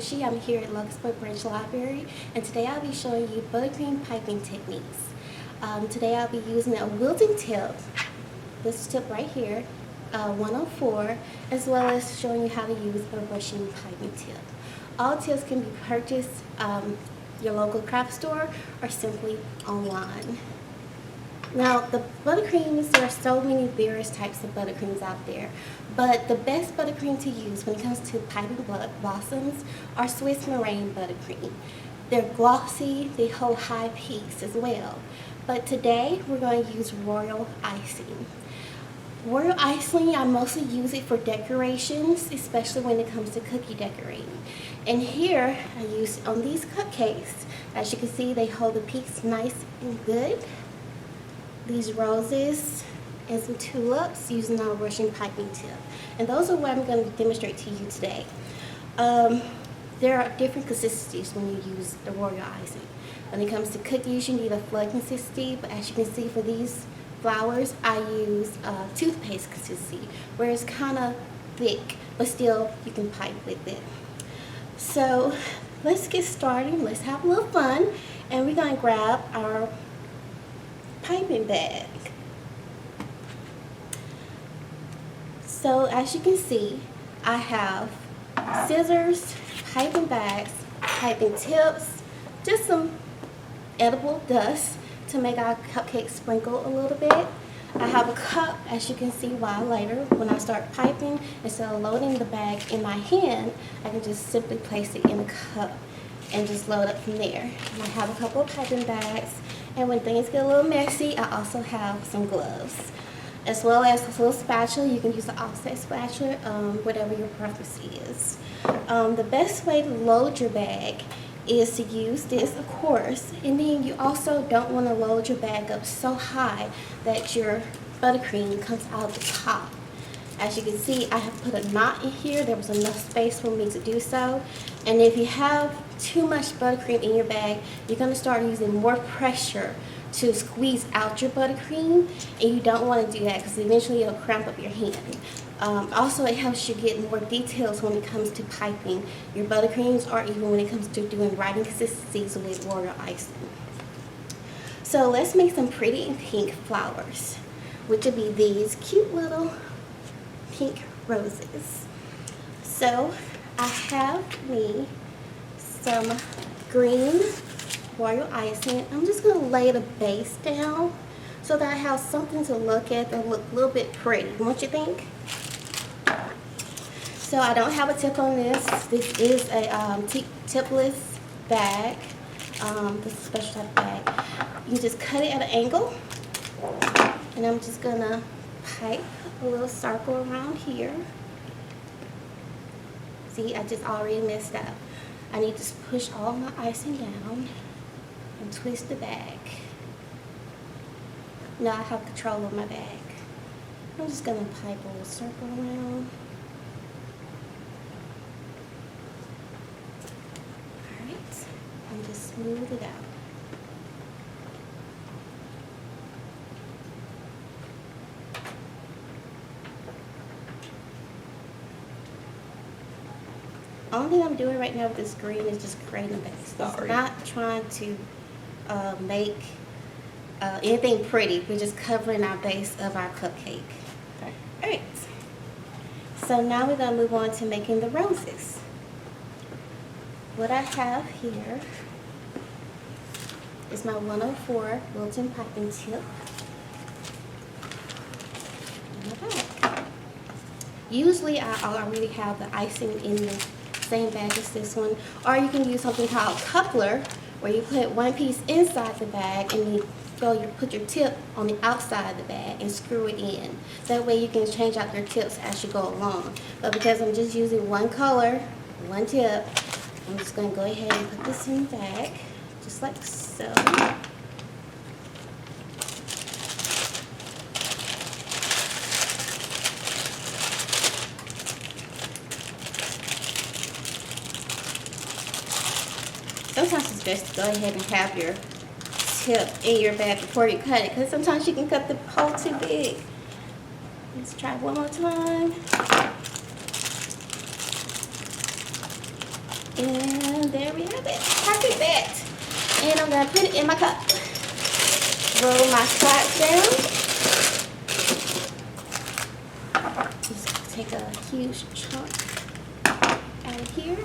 Toshee. I'm here at Logansport Branch Library, and today I'll be showing you buttercream piping techniques. Today I'll be using a wilting tip, this tip right here, 104, as well as showing you how to use a brushing piping tip. All tips can be purchased your local craft store or simply online. Now, the buttercreams, there are so many various types of buttercreams out there, but the best buttercream to use when it comes to piping blossoms are Swiss meringue buttercream. They're glossy, they hold high peaks as well. But today, we're going to use royal icing. Royal icing, I mostly use it for decorations, especially when it comes to cookie decorating. And here, I use on these cupcakes. As you can see, they hold the peaks nice and good. These roses and some tulips using our brushing piping tip. And those are what I'm going to demonstrate to you today. There are different consistencies when you use the royal icing. When it comes to cookies, you need a fluid consistency, but as you can see for these flowers, I use toothpaste consistency, where it's kind of thick, but still you can pipe with it. So let's get started, let's have a little fun, and we're going to grab our piping bag. So as you can see, I have scissors, piping bags, piping tips, just some edible dust to make our cupcake sprinkle a little bit. I have a cup, as you can see a while later, when I start piping, instead of loading the bag in my hand, I can just simply place it in a cup and just load up from there. And I have a couple of piping bags, and when things get a little messy, I also have some gloves, as well as a little spatula. You can use an offset spatula, whatever your preference is. The best way to load your bag is to use this, of course, and then you also don't want to load your bag up so high that your buttercream comes out the top. As you can see, I have put a knot in here. There was enough space for me to do so. And if you have too much buttercream in your bag, you're going to start using more pressure to squeeze out your buttercream, and you don't want to do that because eventually it'll cramp up your hand. Also, it helps you get more details when it comes to piping your buttercreams, or even when it comes to doing writing consistencies with royal icing. So let's make some pretty and pink flowers, which will be these cute little pink roses. So I have me some green royal icing. I'm just going to lay the base down so that I have something to look at that look a little bit pretty. Don't you think? So I don't have a tip on this. This is a tipless bag. This is a special type of bag. You just cut it at an angle, and I'm just going to pipe a little circle around here. See, I just already messed up. I need to push all my icing down and twist the bag. Now I have control of my bag. I'm just going to pipe a little circle around. Alright, and just smooth it out. Only thing I'm doing right now with this green is just creating a base. I'm not trying to make anything pretty. We're just covering our base of our cupcake. Okay. Alright. So now we're going to move on to making the roses. What I have here is my 104 wilting piping tip. Usually I already have the icing in the same bag as this one, or you can use something called coupler, where you put one piece inside the bag and you put your tip on the outside of the bag and screw it in. That way you can change out your tips as you go along. But because I'm just using one color, one tip, I'm just going to go ahead and put this in the bag, just like so. Sometimes it's best to go ahead and have your tip in your bag before you cut it, because sometimes you can cut the hole too big. Let's try one more time. And there we have it. Perfect bet. And I'm going to put it in my cup. Roll my sides down. Just take a huge chunk out of here.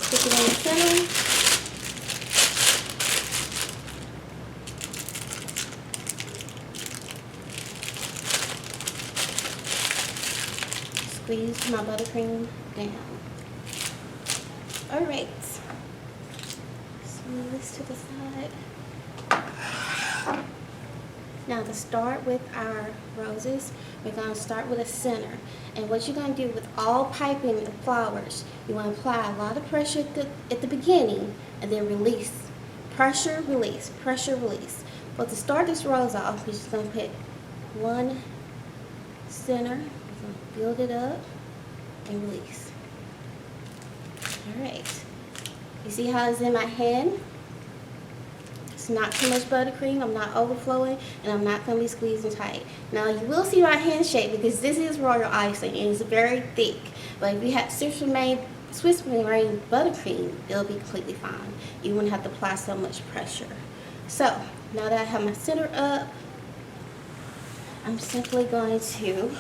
Stick it in the center. Squeeze my buttercream down. Alright. Move this to the side. Now to start with our roses, we're going to start with a center. And what you're going to do with all piping and flowers, you want to apply a lot of pressure at the beginning and then release. Pressure, release, pressure, release. But to start this rose off, we're just going to put one center. We're going to build it up and release. Alright. You see how it's in my hand? It's not too much buttercream, I'm not overflowing, and I'm not going to be squeezing tight. Now you will see my hand shape because this is royal icing and it's very thick. But if you have Swiss meringue buttercream, it'll be completely fine. You wouldn't have to apply so much pressure. So now that I have my center up, I'm simply going to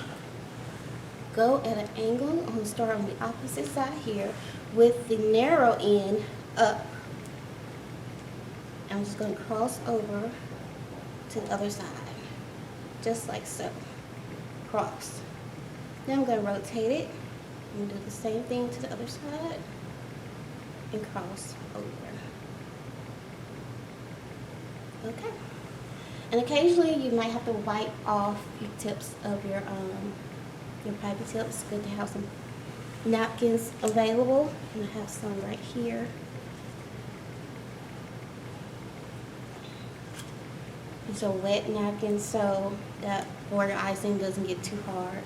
go at an angle. I'm going to start on the opposite side here with the narrow end up. I'm just going to cross over to the other side, just like so. Cross. Then I'm going to rotate it and do the same thing to the other side and cross over. Okay. And occasionally you might have to wipe off your tips of your piping tips. It's good to have some napkins available, and I have some right here. It's a wet napkin so that border icing doesn't get too hard.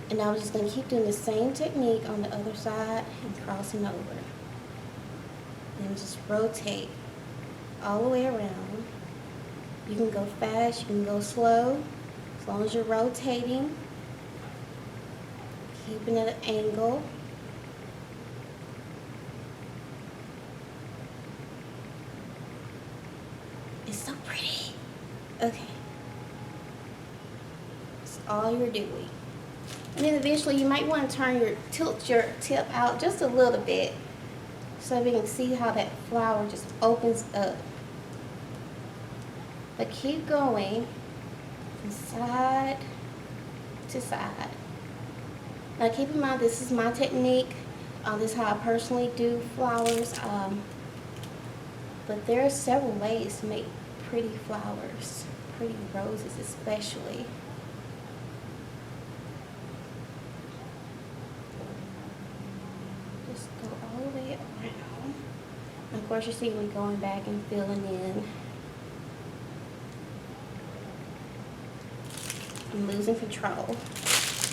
And I was just going to keep doing the same technique on the other side and crossing over. And just rotate all the way around. You can go fast, you can go slow, as long as you're rotating, keeping it at an angle. It's so pretty. Okay. That's all you're doing. And then eventually you might want to tilt your tip out just a little bit so we can see how that flower just opens up. But keep going from side to side. Now keep in mind, this is my technique. This is how I personally do flowers. But there are several ways to make pretty flowers, pretty roses especially. Just go all the way around. And of course you see me going back and filling in. I'm losing control.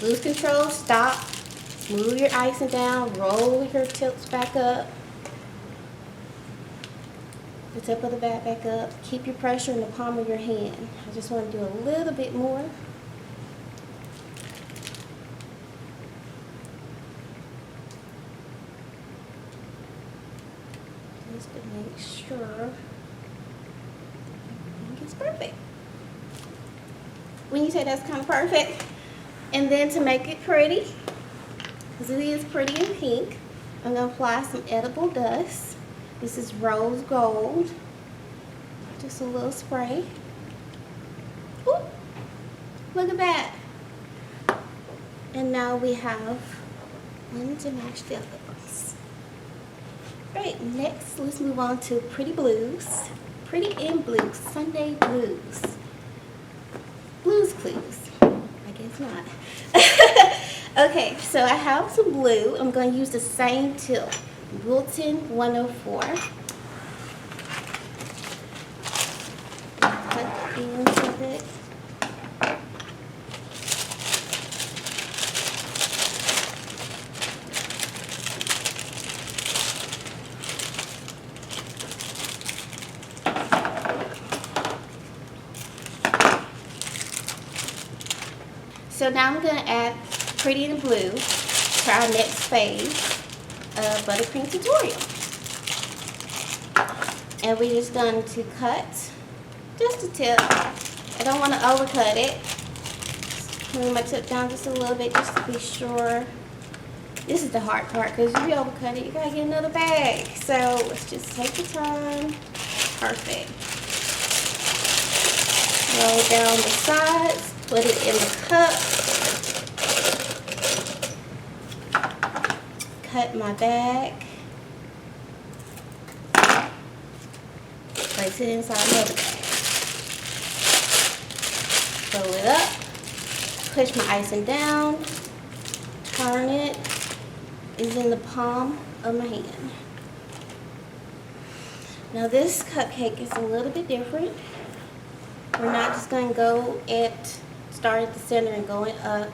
Lose control, stop, smooth your icing down, roll your tips back up. The tip of the bat back up. Keep your pressure in the palm of your hand. I just want to do a little bit more. Just to make sure everything is perfect. When you say that's kind of perfect, and then to make it pretty, because it is pretty and pink, I'm going to apply some edible dust. This is rose gold. Just a little spray. Ooh, look at that. And now we have one to match the other ones. Great, next let's move on to pretty blues. Pretty and blues, Sunday blues. Blues Clues. I guess not. Okay, so I have some blue. I'm going to use the same tip. Wilton 104. Cut the ends of it. So now I'm going to add Pretty in Blue to our next phase of buttercream tutorial. And we're just going to cut just a tip. I don't want to overcut it. Bring my tip down just a little bit just to be sure. This is the hard part because if you overcut it, you gotta get another bag. So let's just take the time. Perfect. Roll down the sides, put it in the cup. Cut my bag. Place it inside another bag. Roll it up. Push my icing down. Turn it. Is in the palm of my hand. Now this cupcake is a little bit different. We're not just going to start at the center and going up,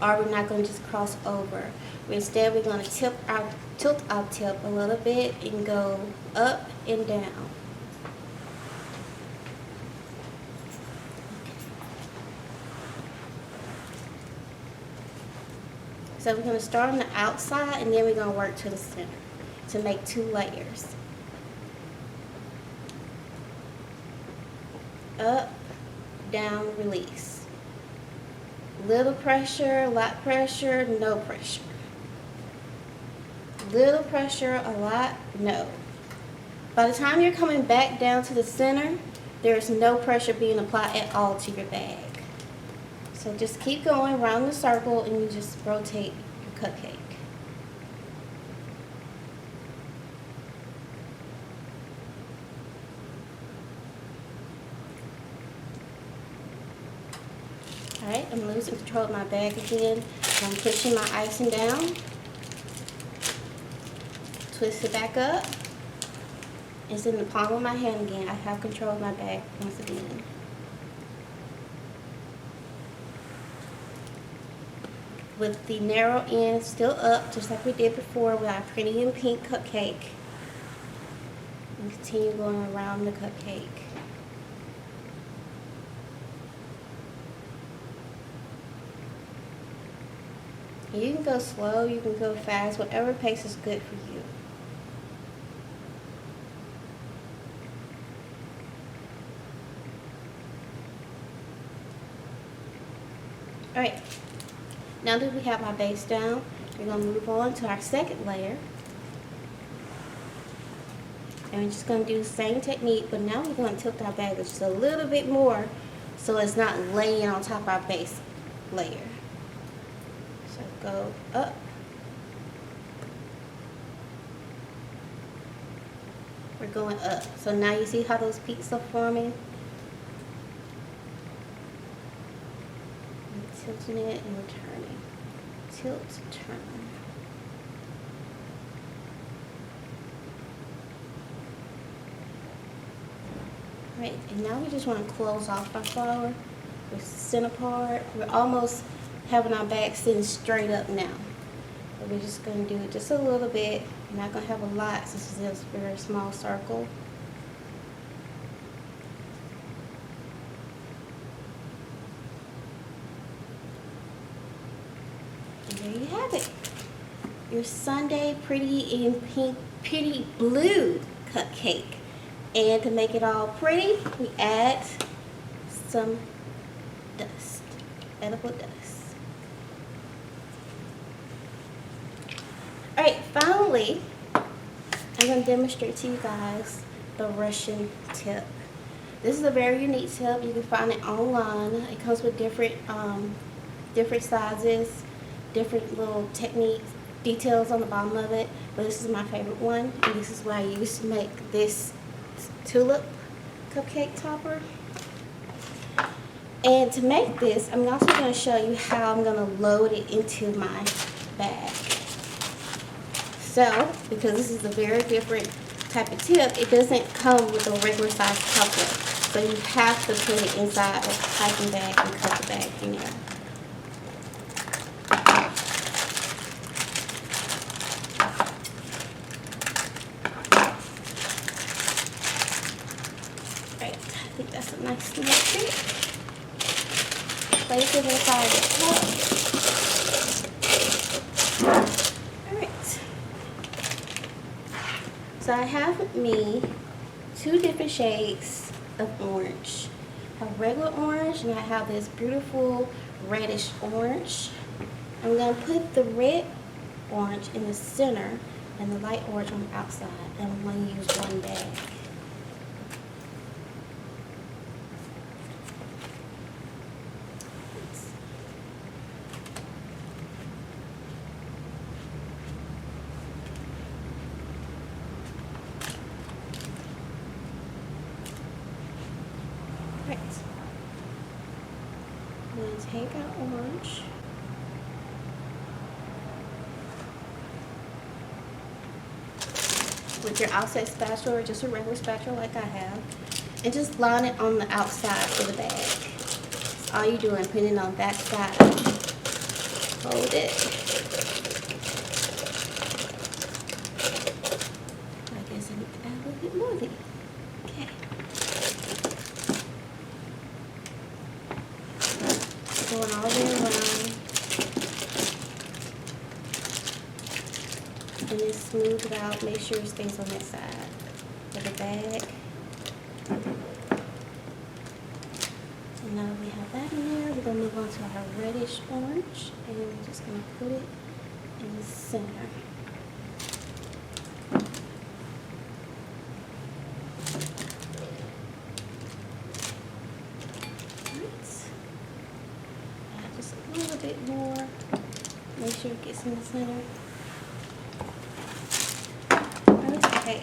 or we're not going to just cross over. Instead, we're going to tilt our tip a little bit and go up and down. So we're going to start on the outside and then we're going to work to the center to make 2 layers. Up, down, release. Little pressure, lot pressure, no pressure. Little pressure, a lot, no. By the time you're coming back down to the center, there's no pressure being applied at all to your bag. So just keep going around the circle and you just rotate your cupcake. Alright, I'm losing control of my bag again. I'm pushing my icing down. Twist it back up. It's in the palm of my hand again. I have control of my bag once again. With the narrow end still up, just like we did before with our pretty and pink cupcake. And continue going around the cupcake. You can go slow, you can go fast, whatever pace is good for you. Alright, now that we have our base down, we're going to move on to our second layer. And we're just going to do the same technique, but now we're going to tilt our bag just a little bit more so it's not laying on top of our base layer. So go up. We're going up. So now you see how those peaks are forming? Tilting it and turning. Tilt, turn. Right, and now we just want to close off our flower with center part. We're almost having our bag sitting straight up now. But we're just going to do it just a little bit. We're not going to have a lot since it's a very small circle. And there you have it. Your Sunday pretty and pink, pretty blue cupcake. And to make it all pretty, we add some dust, edible dust. Alright, finally, I'm going to demonstrate to you guys the Russian tip. This is a very unique tip. You can find it online. It comes with different sizes, different little techniques, details on the bottom of it. But this is my favorite one, and this is what I use to make this tulip cupcake topper. And to make this, I'm also going to show you how I'm going to load it into my bag. So, because this is a very different type of tip, it doesn't come with a regular size cupcake. So you have to put it inside a piping bag and cut the bag in there. Right, I think that's a nice little fit. Place it inside the cup. So I have me 2 different shades of orange. I have regular orange and I have this beautiful reddish orange. I'm going to put the red orange in the center and the light orange on the outside. And I'm going to use one bag. Right. I'm going to take our orange. With your outside spatula or just a regular spatula like I have, and just line it on the outside of the bag. That's all you're doing, putting it on that side. Hold it. I guess I need to add a little bit more of these. Okay. Going all the way around. And then smooth it out. Make sure it stays on that side of the bag. And now we have that in there, we're going to move on to our reddish orange. And we're just going to put it in the center. Add just a little bit more. Make sure it gets in the center. Okay.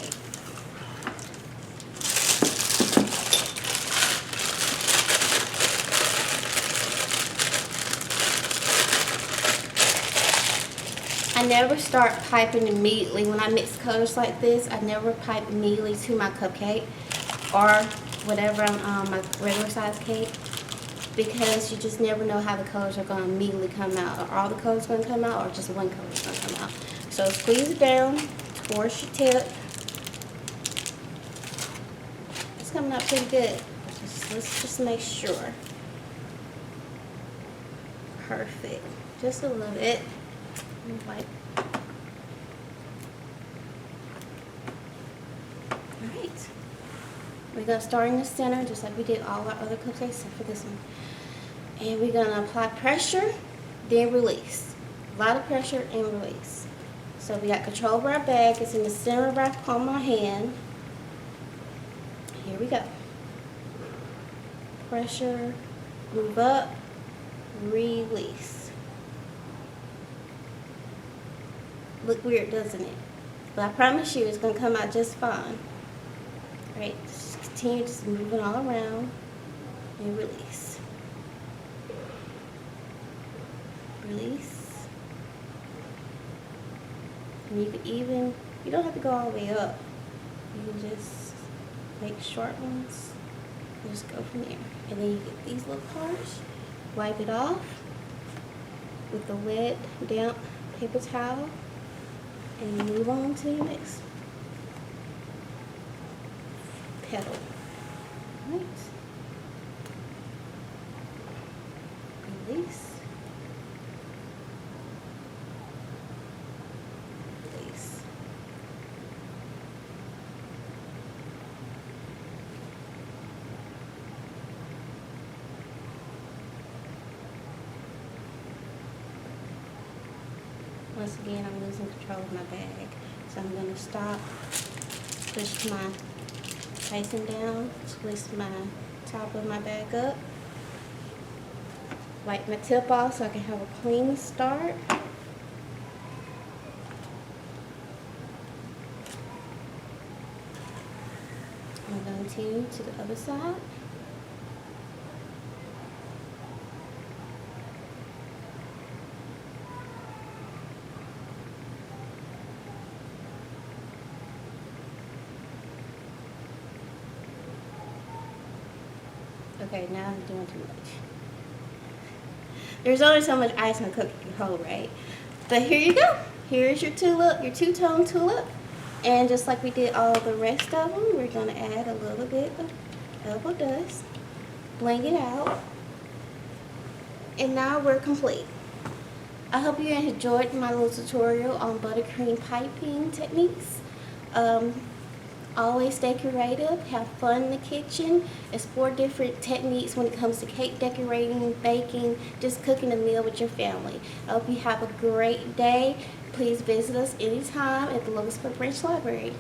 I never start piping immediately. When I mix colors like this, I never pipe immediately to my cupcake or whatever, my regular size cake, because you just never know how the colors are going to immediately come out. Are all the colors going to come out or just one color is going to come out? So squeeze it down towards your tip. It's coming out pretty good. Let's just make sure. Perfect. Just a little bit. Wipe. Alright. We're going to start in the center just like we did all our other cupcakes except for this one. And we're going to apply pressure, then release. A lot of pressure and release. So we got control of our bag. It's in the center of our palm of our hand. Here we go. Pressure, move up, release. Look weird, doesn't it? But I promise you it's going to come out just fine. Alright, just continue just moving all around and release. Release. And you can even, you don't have to go all the way up. You can just make short ones and just go from there. And then you get these little parts, wipe it off with the wet, damp paper towel. And move on to your next petal. Right. Release. Release. Once again, I'm losing control of my bag. So I'm going to stop, push my icing down, twist my top of my bag up, wipe my tip off so I can have a clean start. I'm going to continue to the other side. Okay, now I'm doing too much. There's only so much ice in a cookie can hold, right? But here you go. Here's your tulip, your two-tone tulip. And just like we did all the rest of them, we're going to add a little bit of elbow dust. Bling it out. And now we're complete. I hope you enjoyed my little tutorial on buttercream piping techniques. Always stay creative, have fun in the kitchen, explore different techniques when it comes to cake decorating, baking, just cooking a meal with your family. I hope you have a great day. Please visit us anytime at the Logansport Branch Library.